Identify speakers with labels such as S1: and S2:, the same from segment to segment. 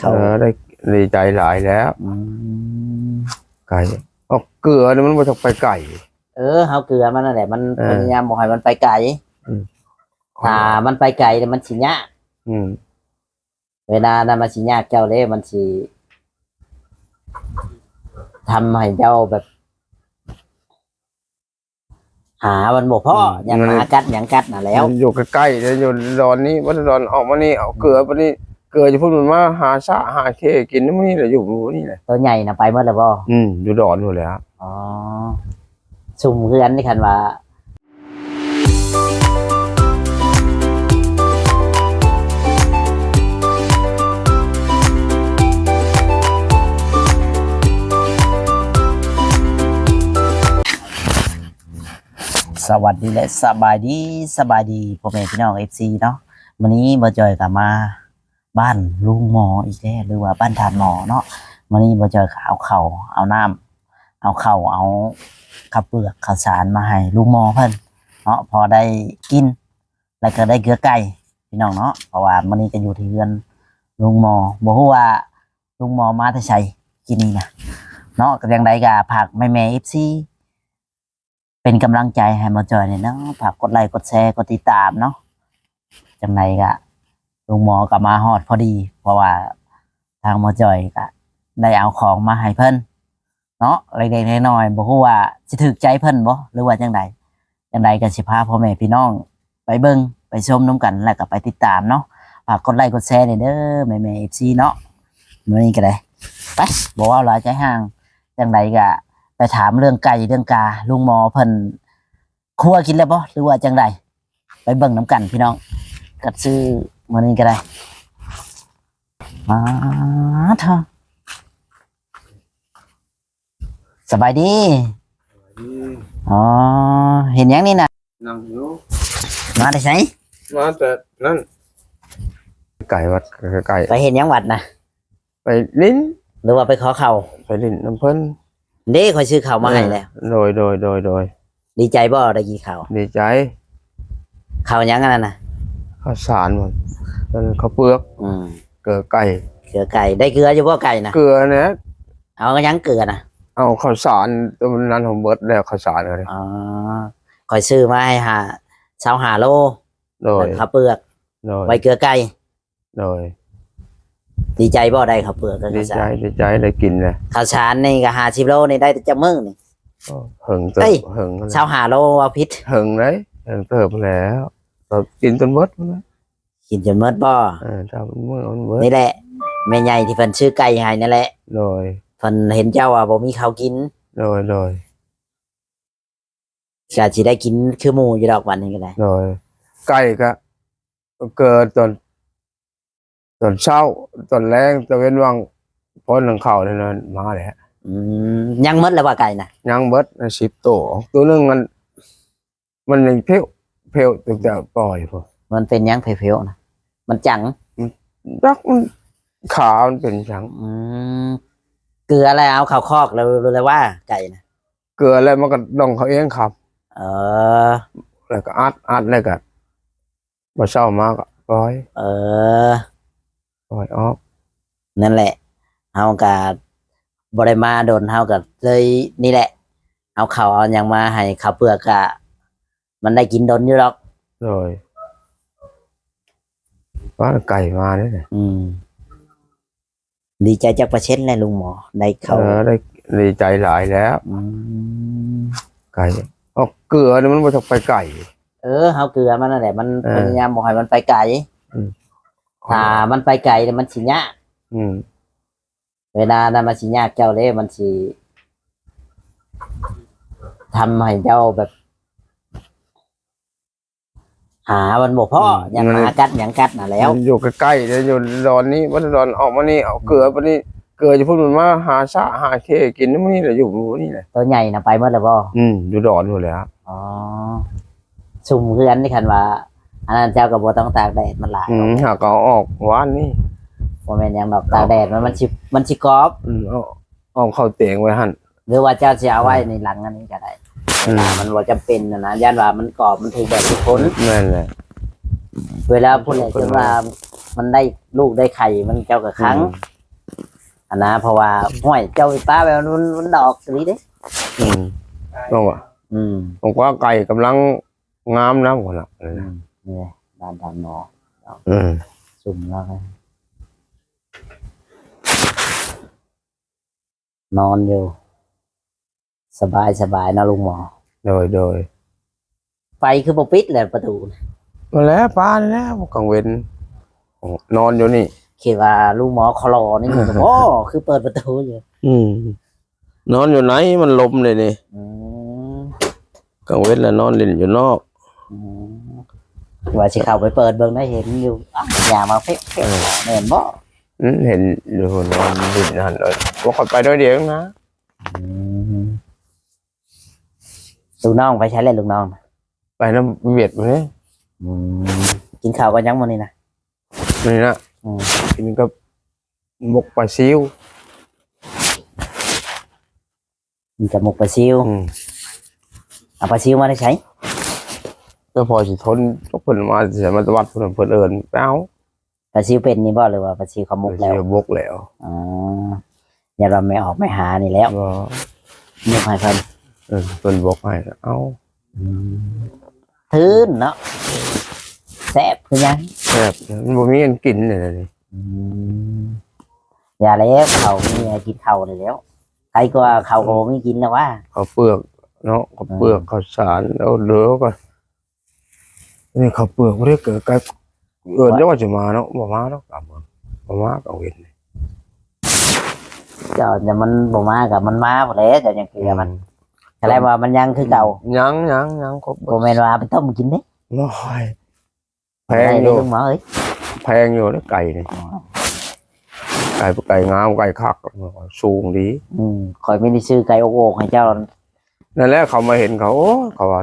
S1: เขา
S2: ได้ดีใจหลายแล้วไก่เอาเกลือเนี่ยมันมาจากไปไก่
S1: เฮาเกลือมันนั่นแหละมันพยายามบอกให้มันไปไกลถ้ามันไปไกลเนี่ยมันสิยากเวลานั้นมันสิยากเจ้าเล่มันสิทำให้เจ้าแบบ หามันบอกพ่ออย่างหากัดอย่างกัดน่ะแล้ว
S2: อยู่ใกล้ๆเลยอยู่ร้อนนี้วัดร้อนออกมานี่เอาเกลือไปนี่เกลือจะพูดมันมาหาซะหาเคกินนี่มันนี่แหละอยู่นี่แหละ
S1: ตัวใหญ่น่ะไปเมื่อไรบ่
S2: อยู่ร้อนอยู่แล้ว
S1: อ๋อซุ่มเพื่อนนี่คันว่าสวัสดีและสบายดีพ่อแม่พี่น้องFCเนาะวันนี้บ่จอยกลับมาบ้านลุงหมออีกแล้วหรือว่าบ้านทานหมอเนาะวันนี้บ่จอยเอาข้าวเอาน้ำเอาข้าวเอาข้าวเปลือกข้าวสารมาให้ลุงหมอเพิ่นเนาะพอได้กินแล้วก็ได้เกลือไก่พี่น้องเนาะเพราะว่าวันนี้ก็อยู่ที่เรือนลุงหมอบ่ฮู้ว่าลุงหมอมาแต่ไสกินนี่นะเนาะก็จังไดก็ฝากแม่ FCเป็นกำลังใจให้มาจอยเนี่ยเนาะฝากกดไลค์กดแชร์กดติดตามเนาะจังไรก็ลุงหมอกับมาฮอดพอดีเพราะว่าทางมาจอยก็ได้เอาของมาให้เพิ่นเนาะเล็กๆน้อยๆบอกว่าสิถูกใจเพิ่นบ่หรือว่าจังใดก็สิพาพ่อแม่พี่น้องไปเบิ่งไปชมน้ำกันแล้วก็ไปติดตามเนาะฝากกดไลค์กดแชร์เด้อแม่ๆ FC เนาะมื้อนี้ก็ได้ไปบ่ว่าหลายใจห่างจังไดก็ไปถามเรื่องไก่เรื่องกาลุงหมอเพิ่นครัวกินแล้วบ่หรือว่าจังไดไปเบิ่งน้ำกันพี่น้องกัดซื้อมื้อนี้ก็ได้มาเถอะสบายดีอ๋อเห็นยังนี่น่ะ
S2: นั่งอยู่
S1: มาได้ไส
S2: มาแต่นั่นไก่วัดไก่
S1: ไปเห็นยังวัดน่ะ
S2: ไปลิ้น
S1: หรือว่าไปขอข้าว
S2: ไปลิ้นน้ำเพิ่น
S1: เด้ค่อยซื้อข้าวมาให้แล้ว
S2: โดย
S1: ดีใจบ่ได้กินข้าว
S2: ดีใจ
S1: ข้าวยังอันนั้นน่ะ
S2: ข้าวสารหมดข้าวเปลือกเกลือไก่
S1: ได้เกลืออยู่บ่ไก่น่ะ
S2: เกลือเนี่ย
S1: เอาก็ยังเกลือน่ะ
S2: เอาข้าวสารตัวนั้นของเบิร์ดแล้วข้าวสารเลย
S1: อ๋อค่อยซื้อมาให้25โล
S2: โดย
S1: ข้าวเปลือกไว้เกลือไก่
S2: โดย
S1: ดีใจบ่ได้ข้าวเปลือก
S2: ดีใจได้กินเลย
S1: ข้าวสารนี่ก็50โลนี่ได้จักมื้อนี่
S2: หึงเติบหึง
S1: 25โลเอาพิษ
S2: หึงเลยหึงเติบแล้วกินจนเบิดนะ
S1: กินจนเบิดบ่
S2: ถ้าเมื่อมันเบิด
S1: นี่แหละแม่ใหญ่ที่เพิ่นซื้อไก่ให้นั่นแหละ
S2: โดย
S1: เพิ่นเห็นเจ้าว่าบ่มีข้าวกิน
S2: โดย
S1: จะสิได้กินคือหมู่อยู่ดอกวันนี้ก็ได้
S2: โดยไก่ก็เกิดตอนเช้าตอนแรงตะเวนวังพ้นหลังเข่าเนี่ยมาเลยฮะ
S1: ยังหมดแล้วว่าไก่น่ะ
S2: ยังเบิด10ตัวนึงมันยังเพี้ยวตั้งแต่ปล่อยพอ
S1: มันเป็นยังเพี้ยวๆนะมันจัง
S2: รักมันขามันเป็นจัง
S1: เกลืออะไรเอาข้าวคอกเรารู้เลยว่าไก่น่ะ
S2: เกลืออะไรมันก็ดองเขาเองครับแล้วก็อัดแล้วก็มาเช้ามากปล่อยปล่อยออก
S1: นั่นแหละเฮากับบริมาโดนเฮากับเลยนี่แหละเอาข้าวเอาอย่างมาให้ข้าวเปลือกอะมันได้กินโดนอยู่หรอก
S2: เลยว่าไก่มาเนี่ย
S1: ดีใจจัก%เลยลุงหมอได้เขา
S2: ได้ดีใจหลายแล้วไก่เอาเกลือเนี่ยมันมาจากไปไก่
S1: เฮาเกลือมันนั่นแหละมันพยายามบอกให้มันไปไกลถ้ามันไปไกลเนี่ยมันสิยากเวลานั้นมันสิยากเจ้าเล่มันสิทำให้เจ้าแบบหามันบอกพ่ออย่างหากัดอย่างกัดน่ะแล้ว
S2: อยู่ใกล้ๆเลยอยู่ร้อนนี้วัดร้อนออกมานี่เอาเกลือไปนี่เกลือจะพูดมันมาหาซะหาเคกินนี่มันนี่แหละอยู่นี่แหละ
S1: ตัวใหญ่น่ะไปเมื่อไรบ่
S2: อยู่ร้อนอยู่แล้ว
S1: อ๋อซุ่มเพื่อนนี่คันว่าอันนั้นเจ้ากับบัต้องตากแดดมันหลาย
S2: หากเอาออกวันนี่
S1: โมเมนต์ยังดอกตากแดดมันชิกรอบ
S2: เอาเข้าเตียงไว้หั่น
S1: หรือว่าเจ้าจะเอาไว้ในหลังอันนี้ก็ได้มันว่าจำเป็นนะย่านว่ามันกรอบมันถือแบบทุกคน
S2: นั่นแหละ
S1: เวลาพูดอะไรจนว่ามันได้ลูกได้ไข่มันเจ้ากับครั้ง อันนะเพราะว่าห้วยเจ้าป้าแบบมันดอกนี้เด้
S2: น้องว่าผมว่าไก่กำลังงามนะคนละ
S1: นี่ด้านหมอ สุ่มแล้วกันนอนอยู่ สบายนะลุงหมอ
S2: โดย
S1: ไฟคือปปิดแหละประตู
S2: มาแล้วป้าแล้วกังเวนนอนอยู่นี่
S1: คิดว่าลุงหมอคลอนี่อยู่โอ้คือเปิดประตูอยู่
S2: นอนอยู่ไหนมันลมเลยนี่ กังเวนแล้วนอนเล่นอยู่นอก
S1: ว่าสิเข้าไปเปิดเบิ่งได้เห็นอยู่อย่ามาเพ่เห็นบ่
S2: เห็นอยู่นอนดินนั่นเลยว่าขับไปด้วยเดียวนะ
S1: ลูกน้องไปใช้เลยลูกน้อง
S2: ไปน้ำเวียดมาเนี่ย
S1: กินข้าวกันยังมื้อนี้นะ
S2: นี่นะกินกับหมกปลาซิว
S1: มันจะหมกปลาซิวเอาปลาซิวมาได้ใช้
S2: ก็พอสิทนก็เพิ่นมาเสียมาตวัดเพิ่นเอิญไปเอา
S1: ปลาซิวเป็นนี่บ่หรือว่าปลาซิวเขาหมกแล้ว
S2: บกแล้ว
S1: อย่าเราไม่ออกไม่หานี่แล้ว
S2: ก็
S1: หมกให้เพิ่น
S2: เพิ่นบกให้เอา
S1: ทื่นเนาะแซ่บคือยัง
S2: แบบมันบ่มีอันกินเลยนี่
S1: อย่าแล้วเขามีกินเขาเลยแล้วใครก็เขาโอ้ไม่กินแล้วว่า
S2: เขาเปลือกเนาะเขาเปลือกเขาสารแล้วเหลือก็นี่เขาเปลือกบ่ได้เกิดกับเอิญแล้วว่าจะมาเนาะบ่มาเนาะกลับบ่มากังเวน
S1: เจ้าจะมันบ่มากับมันมาหมดแล้วเจ้ายังคือมันอะไรว่ามันยังคือเก่า
S2: ยังครบ
S1: บ่แม่นว่าไปต้มกินเด้
S2: น้อยแพ
S1: ได้
S2: งอ
S1: เลย
S2: ยู่
S1: ลุงหมอเอ้ย
S2: แพงอยู่นะไก่นี่ไก่งามไก่คักสูงดี
S1: ข่อยไม่ได้ซื้อไก่โอกให้เจ้า
S2: นั่นแหละเขามาเห็นเขาโอ้เขาว่า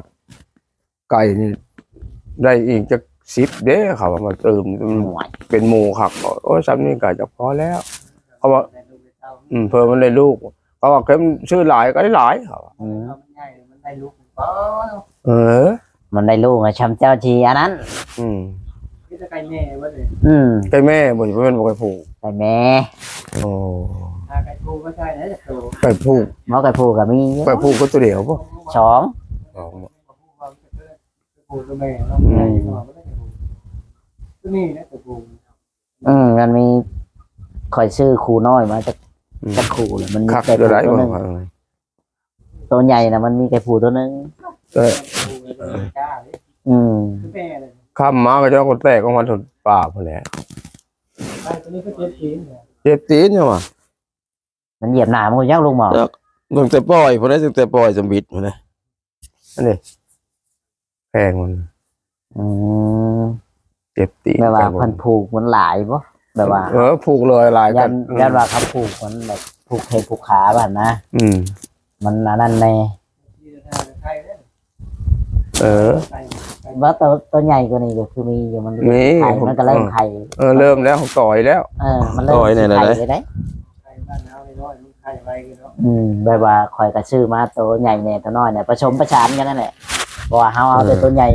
S2: ไก่นี่ได้อีกจะ10เด้เขาว่ามาเติม
S1: หน่วย
S2: เป็นหมูคักโอ้ซ้ำนี่ไก่จะพอแล้วเขาว่าเพิ่มมันได้ลูกเขาว่าเข้มชื่อหลายก็ได้หลายเขาว่าเออ
S1: มันได้ลูกอะชำเจ้าชีอันนั้น
S3: ไก่แม่ว่าเลย
S2: ไก่แม่บ่สิเป็นบ่ไก่ผูก
S1: ไก่แม่
S2: โอ้
S3: ไก่ปูก็ใช่นะแต่ตัว
S2: ไก่ผูก
S1: หมอไก่ผูก็มี
S2: ไก่ผูกก็ตัวเดียวป่ะ
S1: สอง
S3: ปูตัวแม่น้องใหญ่กว่าก็ได้ตัวนี้นะตัวปู
S1: มันมีข่อยซื้อครูน้อยมาจากครูเลยมันมี
S2: คัก
S1: ไก่
S2: ตัว
S1: ผู
S2: ไหน
S1: ตัว
S2: บ่
S1: นึงตัวใหญ่นะมันมีไก่ผูตัวนึง
S3: ปูจ้าเลยตัวแม่เลย
S2: ข้ามมาก็จะคนแตกของมันถดป่าพุ่นแหละ
S3: ไก่ตัวนี้ก็เจ็บชิ้นเนี่ย
S2: เจ็บตีนจังว่ะ
S1: มันเหยียบหนามกูยังลุงหมอ
S2: ตั้งแต่ปล่อยพุ่นได้ตั้งแต่ปล่อยสมบิดพุ่นได้อันนี้แพงมัน
S1: อืม
S2: เจ็บตีน
S1: แบบว่าพันผูกมันหลายปะแบบว่า
S2: ผูกเลยหลาย
S1: ยั
S2: กัน
S1: ยันว่าเขาผูกมันแบบผูกเพผูกขาแบบนะ มันนั่นแน่
S3: ที่จะทานไก่เนี่ย ไก่
S1: ว่าตัวใหญ่กว่านี้ก็คือมีอยู่มัน
S2: มี
S1: ไข่มันก็เริ่มไข่
S2: เริ่มแล้วต่อยแล้ว
S1: มันเริ่ม
S2: ต่อยเนี่ยนะ
S1: ไข่เลยได้
S3: ไก่บ้านเฮาน้อยมันไข่ไว้กันเนาะ
S1: แบบว่าคอยกระชื่อมาตัวใหญ่เนี่ยตัวน้อยเนี่ยผสมประสานกันนั่นแหละเพราะว่าเขาเอาแต่ตัวใหญ่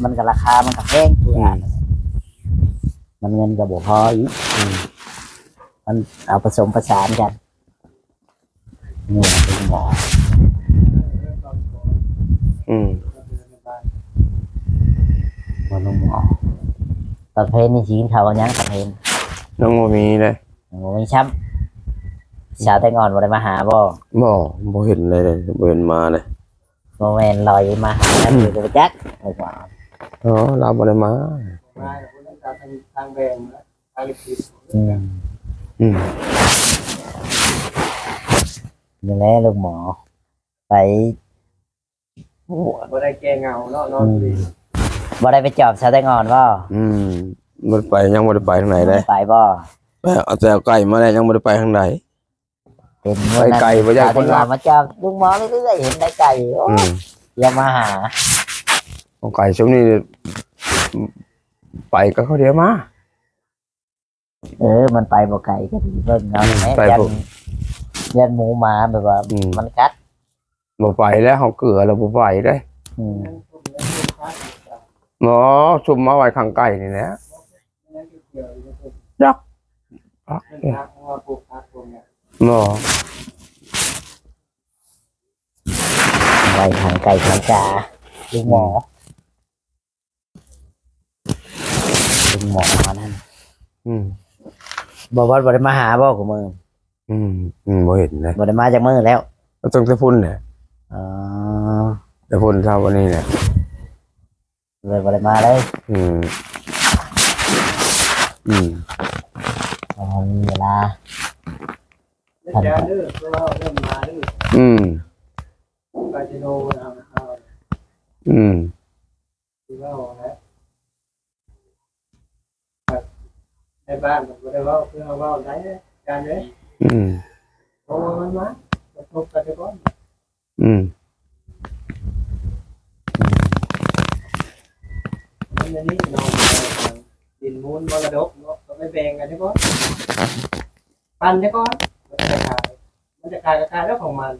S1: มันก็ราคามันก็แพงตัวมันเงินก็บ่พออีกมันเอาผสมประสานกันนี่เป็นหมอ มันลงหมอตะเพนนี่ชีนเขากันยังตะเพน
S2: น้องบ่มีเลย
S1: โอ้ยช้ำชาวไต้งอนบ่ได้มาหาบ่
S2: บ่เห็นเลยบ่เห็นมาเลย
S1: บ่แม่นลอยมาหาแล้วอยู่กับจักไอ้กว่า
S2: เราบ่ได้มา
S3: มาคนนั้นทางแบงนะทางลิขิต
S1: นี่แหละลูกหมอไป
S3: บ่ได้แก้เงาเนาะนอนดี
S1: บ่ได้ไปจอบชาวไต้งอนบ่
S2: บ่ไปยังบ่ได้ไปทางไหนเลย
S1: ไปบ่
S2: เอาแต่ไก่มาแล้วยังบ่ได้ไปทางไหน
S1: เป็น
S2: ไปไกลบ่ใช่คนรัก
S1: มาจอบลูกหมอเรื่อยๆเห็นได้ไก่โอ้อย่ามาหา
S2: เอาไก่ช่วงนี้ไปก็เขาเดียวมา
S1: มันไปบ่ไก่ก็ดีเบิ่งเอาแหม
S2: ไป
S1: ยัน
S2: บ่
S1: ยันหมูหมาแบบว่ามันกัด
S2: บ่ไปแล้วเขาเกลือแล้วบ่ไปได้ หมอชุมมาไว้ข้างไก่นี่แหละ
S3: นั่นคือเกี่ยวกับ
S2: จัก
S3: เป็นทางว่าปลูกผักพวกเนี้ย
S2: หมอ
S1: ไว้ทางไก่ทางกาลุงหมอลุงหมอนั่น
S2: อืม
S1: บอกว่าบ่ได้มาหาบ่ของมึง
S2: บ่เห็นนะ
S1: บ่ได้มาจากมือแล้ว
S2: ต้องจะพุ่นแหละ
S1: อ๋อ
S2: แต่พุ่นเช้าวันนี้แหละ
S1: เลยบ่ได้มาเลย
S2: อืมอืม
S1: อ๋อมีเวลา
S3: แล้วจะดื้อเพราะว่าเริ่มมาดื้อ
S2: อืม
S3: ไปจะโดนเอาเอา
S2: อืม
S3: ที่ว่านะในบ้านผมก็ได้ว่าเพื่อว่าได้การเลย
S2: อืม
S3: โอ้มันมาทุบกันไปก่อน
S2: อืม
S3: มันจะนี่นอนดินมูลมรดกเนาะก็ไม่แบ่งกันได้ก่อนปันได้ก่อนมันจะขายก็ขายแล้วของมัน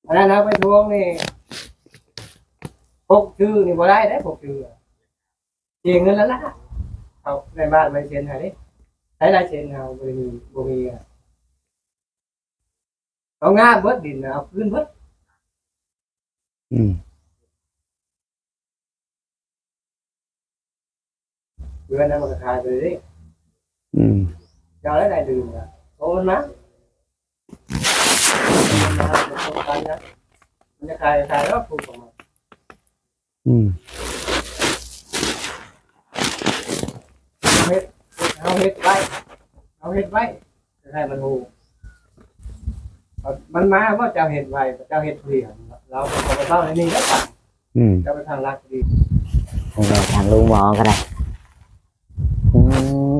S3: อันนั้นนะไปทวงนี่พกชื่อนี่บ่ได้ได้พกชื่อเสียเงินแล้วล่ะเอาในบ้านไปเซ็นให้ดิใช้ลายเซ็นเอาบ่มีอ่ะเอาง่าเบิดดินเอาขึ้นเบิด
S2: อืม
S3: เพื่อนนั้นมันก็ขายไปเลยดิ
S2: อืม
S3: เจ้าได้ดื่มอ่ะโอ้มันมามันนะมันจะขายแล้วถูกของมัน
S2: อืม
S3: เอาเฮ็ดไว้เอาเฮ็ดไว้จะให้มันหูมันมาว่าเจ้าเฮ็ดไว้เจ้าเฮ็ดเพียงเราเอาไปเล่าในนี้แล้วกัน
S2: อืม
S3: เจ้าไปทางรักดี
S1: ให้ไปทางลุงหมอก็ได้อืม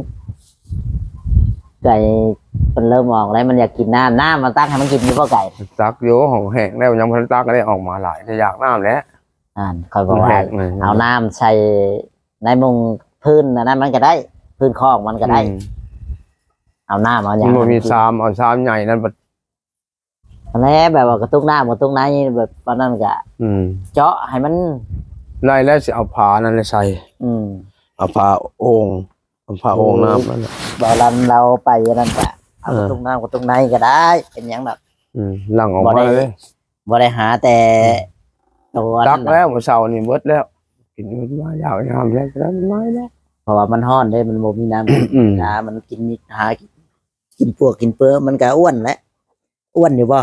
S1: ไก่มันเริ่มออกแล้วมันอยากกินน้ำมันตั้งให้มันกินอยู่บ่ไก่
S2: ตักโยของแห้งแล้วยังพันตักก็ได้ออกมาหลายแต่อยากน้ำแล้ว
S1: คอยบอกว่า
S2: แห้งเลย
S1: เอาน้ำใส่ในมุงพื้นนั้นมันก็ได้ พื้นคอกมันก็ได้ เอาน้ำเอาอย่าง
S2: มันมีซามเอาซามใหญ่นั่นบัด
S1: แล้วแบบว่ากระตุ้งน้ำกระตุ้งน้ำแบบตอนนั้นก็
S2: อืม
S1: เจาะให้มัน
S2: ไล่แล้วสิเอาผ้านั่นเลยใส่
S1: อืม
S2: เอาผ้าโอ่งเอาผ้าโอ่งน้ำนั่นน่ะ
S1: บอลันเราไปนั่นก็เอากระตุ้งน้ำกระตุ้งในก็ได้ เป็นอย่างแบบ
S2: หลังออก
S1: บ่
S2: มา
S1: ได้
S2: เลย
S1: บ่ได้หาแต่ตัว
S2: ตั
S1: นั้
S2: ก
S1: นน่ะ
S2: แล้วเมื่อเช้านี่เบิดแล้ว กินมันมาอยากงามแล้วแล้วมันไม่แล้ว
S1: เพราะว่ามันห้อนได้มันบ่มีน้
S2: อืม
S1: ำ มันกินหากินพวกกินเปื้อมันก็อ้วนแล้วอ้วนอยู่บ่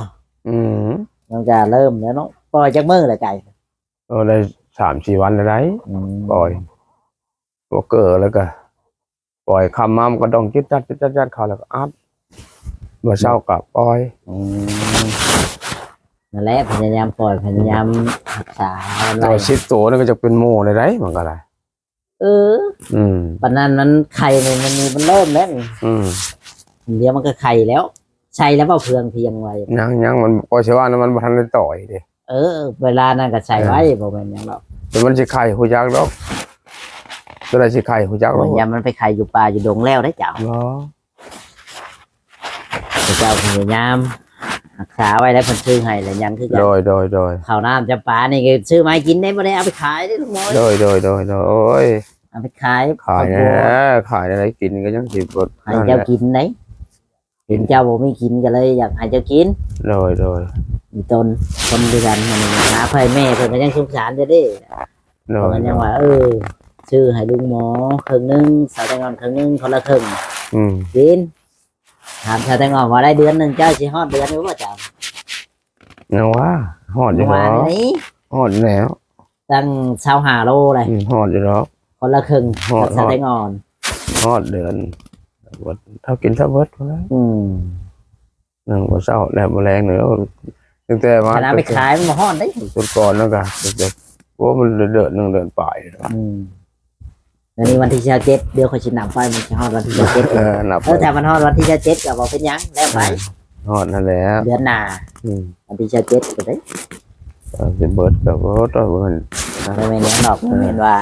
S2: อืม
S1: มันก็เริ่มแล้วเนาะปล่อยจากมือเลยไก่
S2: ได้3-4 วันแล้วได้ ปล่อยตัวเกิดแล้วก็ปล่อยคำมามันก็ต้องจิตจัดเขาแล้วก็อัดเมื่อเช้ากับปล่อย
S1: อืมนั่นแหละพยายามปล่อยพยายามรักษามัน
S2: ตัว
S1: ไว้
S2: 10 ตัวนี่ก็จะเป็นโม่เลยได้มันก็ได้
S1: เออ
S2: อืม
S1: ปานนั้นมันไข่เนี่ยมันเริ่มแล้วนี่
S2: อืม
S1: เดี๋ยวมันก็ไข่แล้วใช่แล้วเปล่าเพืองเพียงไว้
S2: ยังมันปล่อยเสียว่านะมันบ่ทันได้ต่อยเด้
S1: เออ เวลานั้นก็ใส่ไว้บ่แม่นหยังหรอก
S2: แต่มันสิไข่หูจักดอกตัวใดสิไข่หูจักด
S1: โอ้
S2: อย ก
S1: ยามมันไปไข่อยู่ป่าอยู่ดงแล้วได้เจ้า
S2: เนาะ
S1: เจ้าพยายามรักษาไว้แล้วเพิ่นซื้อให้แล้วยังคือกัน
S2: โดย
S1: ข้าวน้ำจำปานี่ก็ซื้อมาให้กินได้บ่ได้เอาไปขายได้ทุกมื้อ
S2: โดย
S1: เอาไปขาย
S2: ขาย
S1: ครอบครัว
S2: นะขายอะไรกินก็ยังสิบด
S1: ให้เจ้ากินไหนเห็นเจ้าบ่มีกินก็เลยอยากให้เจ้ากิน
S2: โดย
S1: มีตนคนด้วยกันมันหาพ่อแม่เพิ่นก็ยังสงสารเด้อเด้เพราะมันยังว่าชื่อให้ลุงหมอครึ่งหนึงสาวแตงอ่อนครึ่งหนึงคนละครึ่ง
S2: อืม
S1: กินถามสาวแตงอ่อนว่าได้เดือนหนึงเจ้าสิฮอดเดือนอยู่บ่เจ้า
S2: ยังว่าหอดอยู่
S1: เมื่อ
S2: เนาะ
S1: วานนี้
S2: หอดแล้ว
S1: ตั้ง25โลเลย
S2: หอดอยู่เนาะ
S1: คนละครึ่ง
S2: ฮอด
S1: กับสาวแตงอ่อน
S2: หอดเดือนบดเท่ากินเท่าเบิดพอแล้ว
S1: อืม
S2: นั่งบ่เศร้าแลบบ่แรงเนื้อตั้งแต่มา
S1: ขนาดไปขายมันบ่ฮอดได้
S2: ต้นก่อนแล้วก็เด็กๆว่ามันเดือนหนึงเดือนปลายเนาะ
S1: อืมอันนี้วันที่27เดี๋ยวค่อยสินำไปมันสิฮอดวันที่27
S2: นับ
S1: ถ้ามันฮอดวันที่27ก็บ่เป็นหยังแล้วไป
S2: หอดนั่นแหละ
S1: เดือนหน้า
S2: อืม
S1: วันที่27ก็ได้
S2: สิเบิดก็บ่ต้องมัน
S1: บ่แม่นหยังดอกบ่แม่นว่า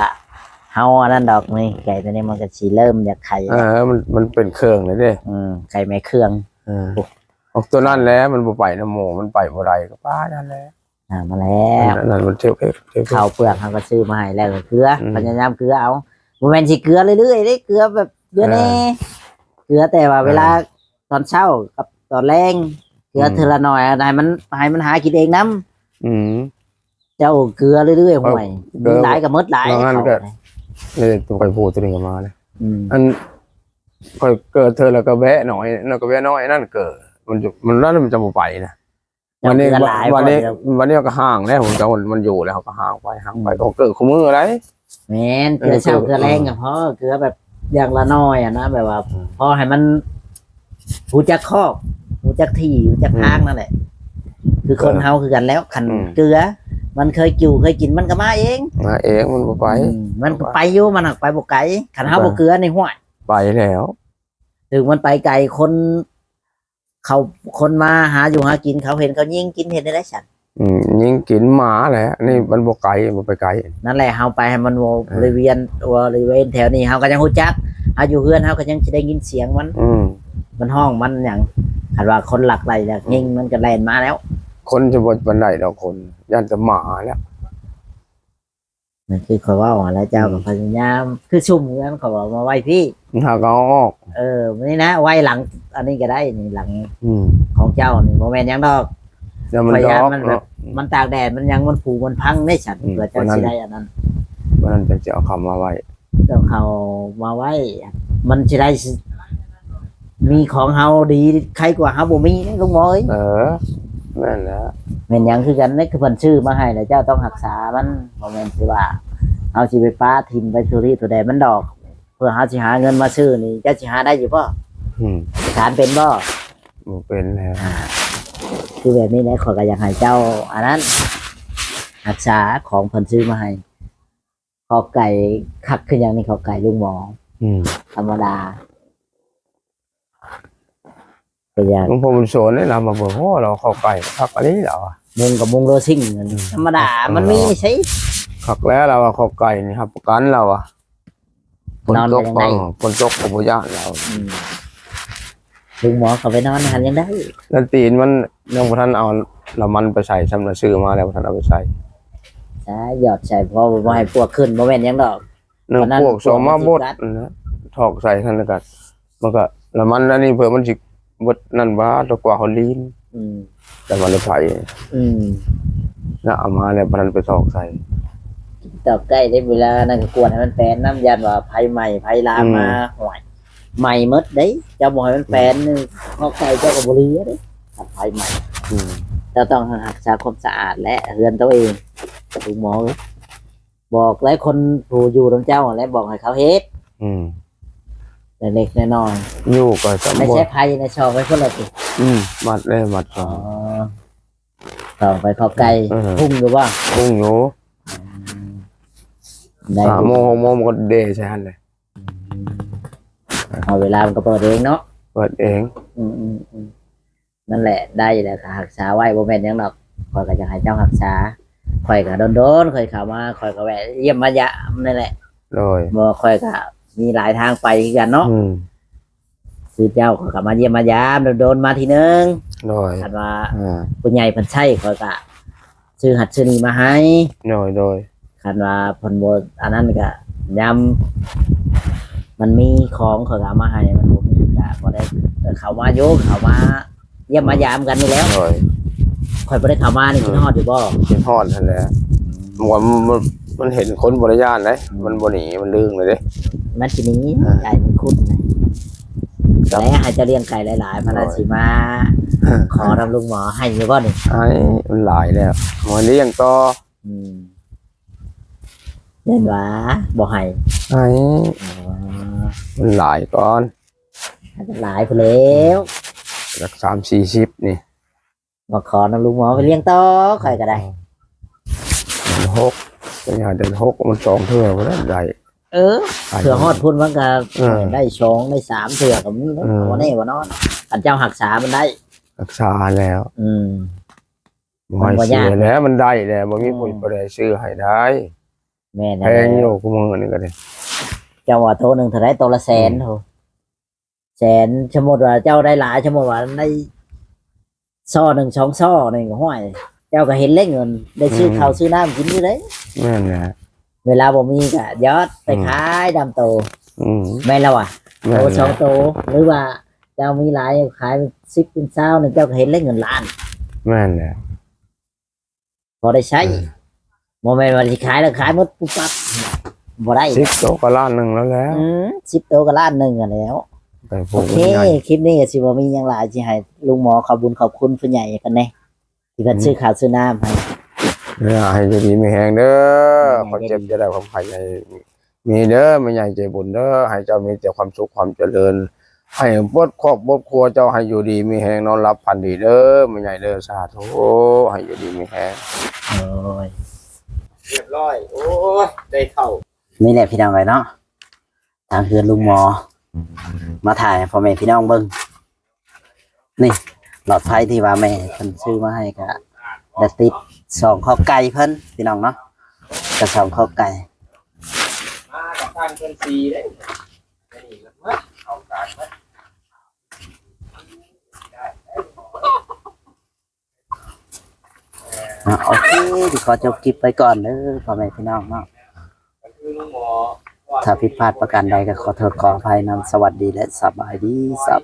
S1: เฮาอันนั้นดอกนี่ไก่ตัวนี้มันก็สิเริ่มจากไข่
S2: มันเป็นเครื่องเลยเด้
S1: ไก่แม่เครื่อง
S2: ออกตัวนั้นแล้วมันบ่ไปน้ำหมูมันไปบ่ได้ก็ป้านั่นแหละ
S1: มาแล้ว
S2: นั่นมันเที่ยวเอ๊ะ
S1: ข้าวเปลือกเขาก็ซื้อมาให้แล้วก็เกลืออ
S2: ม
S1: พยายามเกลือเอาบ่แม่นสิเกลือเรื่อยๆเด้เกลือแบบเดือนนี้ เกลือแต่ว่าเวลาตอนเช้ากับตอนแรงเกลือเทอละหน่อยให้มันหากินเองน้ำ
S2: อืม
S1: เจ้าเกลือเรื่อยๆห่วย
S2: เกลื
S1: มี
S2: อ
S1: หลายกับมดหลาย
S2: บางอัน
S1: เขา
S2: ก็ เลยตัวไปพูดตัวนี้กันมาเลย
S1: อืม
S2: อันค่อยเกิดเธอแล้วก็แวะหน่อยแล้วก็แวะน้อยนั่นเกิดมันแล้วมันจะบ่ไปนะวันนี้
S1: เจ้าเกลือหลาย
S2: วันนี้
S1: เจ้า
S2: วันนี้ก็ห่างแล้วผมจะมันอยู่แล้วก็ห่างไปก็เกิดขมืออะไร
S1: แม่นเกลือเช้าเกลือแรงกับพ่อเกลือแบบอย่างละน้อยอ่ะนะแบบว่า พอให้มันหูจักคอกหูจักที่หูจักทางนั่นแหละ คือคนเฮาคือกันแล้วขันเกลือ มันเคยกิวเคยกินมันก็มาเอง
S2: มาเองมันบ่ไป
S1: มันก็ไปอยู่มันหักไปบ่ไกลขันเฮาบ่เกลือในห้วย
S2: ไปแล้ว
S1: ถึงมันไปไกลคนเขาคนมาหาอยู่หากินเขาเห็นเขายิงกินเห็นได้ฉัน
S2: ยิงกินหมาแหละนี่มันบ่ไกลบ่ไปไกล
S1: นั่นแหละเฮาไปให้มันบริเวณแถวนี้เฮาก็ยังฮู้จักเฮาอยู่เฮือนเฮาก็ยังสิได้ยินเสียงมัน มันห้องมันหยังคันว่าคนหลักไหลจากยิงมันก็แล่นมาแล้ว
S2: คนจะบ่ปานใดดอกคนย่านแต่หมาแล้ว
S1: นั่นคือเขาว่าว่าแล้วเจ้ากับพญายามคือชุ่มเงินเขาบอกมาไว้พี่
S2: หากเอาออก
S1: นี่นะไว้หลัง อันนี้ก็ได้นี่หลัง
S2: อืม
S1: ของเจ้านี่โมเมนต์ยังดอก
S2: แล้วมัน
S1: พ
S2: ด
S1: ยา
S2: อย
S1: าม
S2: ก
S1: มันแบบ
S2: เนาะ
S1: มันตากแดดมันยังมันผูกมันพังได้ฉันเพื่อเจ้าสิได้อันนั้น
S2: วันนั้นจะเอาคำมาไว้
S1: เจ้าเขามาไว้ มันสิได้สิมีของเฮาดีใครกว่าเฮาบ่มีนะลุงหมอเอ้ย
S2: แม่นแล้ว
S1: แม่นหยังคือกันนี่คือเพิ่นชื่อมาให้แล้วเจ้าต้องรักษามันบ่แม่นสิว่าเอาสิไปป้าทิ่มไปทุรีตัวใดมันดอก เพื่อหาสิหาเงินมาซื้อนี่เจ้าสิหาได้อยู่บ่
S2: อืม
S1: ฐานเป็นบ่
S2: บ่เป็นแล้ว
S1: คือแบบนี้แหละขอยก็อยากให้เจ้าอันนั้นรักษาของเพิ่นซื้อมาให้ขอไก่คักคือหยังนี่ขอไก่ลุงหมอ
S2: อืม
S1: ธรรมดาก็อยาก
S2: หลวงพ่อบุญโสนนี่เรามาบอกว่าเราเข้าไก่คักอันนี้เราอะ
S1: มุงกับมุงโรซิ่งนั่นธรรมดามันมีใช่
S2: คักแล้วเราอะเข้าไก่นี่ครับประกันเราอะฝน
S1: นอน
S2: ต
S1: ไป
S2: ก
S1: ยัง
S2: ฟั
S1: ไง
S2: งฝนตกกับบุญญาเรา
S1: ลุงหมอเขาไปนอนหันยังได้
S2: แล้วตีนมันยังบ่ทันเอาละมันไปใส่ซ้ำละซื้อมาแล้วบ่ทันเอาไปใส่
S1: ใช่หยอดใส่เพราะว่าให้พวกขึ้นบ่แม่นหยังดอก
S2: หนึ่ง
S1: วันนั้น
S2: พวกสองมาบด
S1: พวกมันสิกัด
S2: นะถอกใส่ท่านแล้วก็มันก็ละมันอันนี้เผื่อมันสิบดนั่นว่าตะกว่าเขาลีน
S1: อืม
S2: แต่มันเลยไผ
S1: อืม
S2: แล้วเอามาแล้วบ่ทันไปถอกใส่
S1: ตอบใกล้ได้เวลานั่นก็กวนให้มันแปลนน้ำยันว่าภัยใหม่ภัยลามมาห่วยใหม่หมดเด้เจ้าบ่ให้มันแปลนนี่พอไก่เจ้าก็บ่เหลือเด้ถ้าภัยใหม่
S2: อืม
S1: เราต้องรักษาความสะอาดและเรือนตัวเองลุงหมอบอกหลายคนผู้อยู่ตรงเจ้าและบอกให้เขาเฮ็ด
S2: อืม
S1: เล็กๆน้อย
S2: อยู่ก็
S1: ๆ
S2: สำ
S1: ไม่
S2: บ่
S1: ใช่ภัยในชอบไว้คนละติ
S2: มัดเลยมัดส
S1: อ๋
S2: อ
S1: อง ต่อไปขอไก่
S2: อืม
S1: พุ่งอยู่ว่า
S2: พุ่งอยู่
S1: ได้
S2: 3 โมง 6 โมงมันก็เดใช่หั่นเลย
S1: เอาเวลามันก็เปิดเองเนาะ
S2: เปิดเอง
S1: นั่นแหละได้แหละค่ะรักษาไว้บ่แม่นหยังดอกคอยก็จะให้เจ้ารักษาคอยก็โดนๆคอยเข้ามาคอยก็แวะเยี่ยมมายามนั่นแหละ
S2: โดย
S1: บ่คอยก็มีหลายทางไปคือกันเนาะ
S2: อืม
S1: คือเจ้าก็กลับมาเยี่ยมมายามโดนๆมาทีนึง
S2: โดย
S1: คันว่า
S2: อ่า
S1: ผู้ใหญ่เพิ่นใช้คอยก็ซื้อหัดซื้อนี่มาให้
S2: โดย
S1: คันว่าเพิ่นบ่อันนั้นก็ยามมันมีของเขาก็เอามาให้มันบ่มีก็บ่ได้เข้ามาอยู่เข้ามาเยี่ยมมายามกันนี่แหล้ว
S2: โดย
S1: ข่อยบ่ได้เข้ามานี่คิดฮอดอยู่บ่
S2: กินฮอดนั่นแหละมันเห็นคนบริญาณเลยมันบ่หนีมันลืงเลยเด้
S1: มันสิหนี้ไก่มันคุ้นนะแล้วให้เจะเลี้ยงไก่หลายๆพระราชิมา ขอทำลุงหมอให้อยู่บ่นี่
S2: ไอ้มันหลายแล้วมันเลี้ยงต่อ
S1: อืมเล่นหว่าบ่ให้
S2: ไอ้
S1: อ๋อ
S2: มันหลายก่อน
S1: ให้มันหลายไปแล้ว
S2: สัก30-40นี่
S1: มาขอทำลุงหมอไปเลี้ยงต่อข่อยก็ได้
S2: มัน6เป็นอย่างเดิน6มัน2เทื่อบ่ได้ได้
S1: เออเผื่อฮอดพุ่นมันก็
S2: เออ
S1: ได้สองได้สามเถื่อกับนี้นะ
S2: เออ
S1: บ่แน่บ่นอนกันเจ้าหักษามันได้
S2: รักษาแล้ว
S1: อืม
S2: บ่ให้
S1: มันบ่
S2: เสี
S1: ยาก
S2: ยแล้วมันได้แล้วบ่มี
S1: อืม
S2: ผู้บ่ได้ซื้อให้ได้
S1: แม่นะ
S2: แพงอยู่กูมื้อนี่ก็ได้
S1: เจ้าว่าโตหนึงเท่าไรโตละแสนโหแสนสมมุติว่าเจ้าได้หลายสมมุติว่าได้ซ่อหนึ่งช่องซ่อหนึ่งก็ห้วยเจ้าก็เห็นเล่เงิน ได้ซื้อข้าวซื้อน้ำกินอยู่เลย
S2: แม่นแหละ
S1: เวลาบ่มีก็ยอดไปขายดำโต
S2: อืม
S1: แม่นแล้วอ่ะ
S2: แม่น
S1: โตส
S2: แล้
S1: อง
S2: ว
S1: โตหรือว่าเจ้ามีหลายขาย10เป็น20นี่เจ้าก็เห็นเลขเงินล้าน
S2: แม่นแล้ว
S1: พอได้ใช้โมเมนต์วันที่ขายแล้วขายหมดปุ๊บปั๊บบ่ได้
S2: 10โตก็ล้านหนึงแล้วแล้ว
S1: 10 โตก็ล้านหนึ่งอะแล้ว
S2: แต่พ
S1: โอ
S2: วก
S1: เค
S2: ใหญ่
S1: คลิปนี้ก็สิบ่มีหยังหลายสิให้ลุงหมอขอบคุญขอบคุณผู้ใหญ่กันแน่ที่เพิ่นซื้อข้าวซื้อน้ำให้
S2: เนี่ยให้อยู่ดีมีแฮงเด้อ
S1: ให้
S2: คนเจ็บ
S1: ได้ดี
S2: จะได้ความไข่ในมีเด้อไม่ใหญ่ใจบุญเด้อให้เจ้ามีแต่ความสุขความเจริญ ให้บดครอบบดครัวเจ้าให้อยู่ดีมีแฮงนอนหลับฝันดีเด้อไม่ใหญ่เด้อสาธุให้อยู่ดีมีแฮง
S1: โอ้ย
S3: เรียบร้อยโอ้ยได้เข้า
S1: นี่แหละพี่น้องเลยเนาะทางเฮือนลุงหมอ มาถ่ายให้พ่อแม่พี่น้องเบิ่งนี่หลอดไฟที่ว่าแม่เพิ่นซื้อมาให้ก็ได้ติด2ข้อไก่เพิ่นพี่น้องเนาะกับ2ข้อไก่
S3: มากับทางเพิ่นซีเด้นี่มันมาเข้ากันมา
S1: โอเคที่ขอจบคลิปไปก่อนเด้อพ่อแม่พี่น้องเนาะ
S3: ก็คือลุงหมอ
S1: ถ้าผิดพลาดประการใดก็ขอโทษขออภัยนำสวัสดีและสบายดีสับ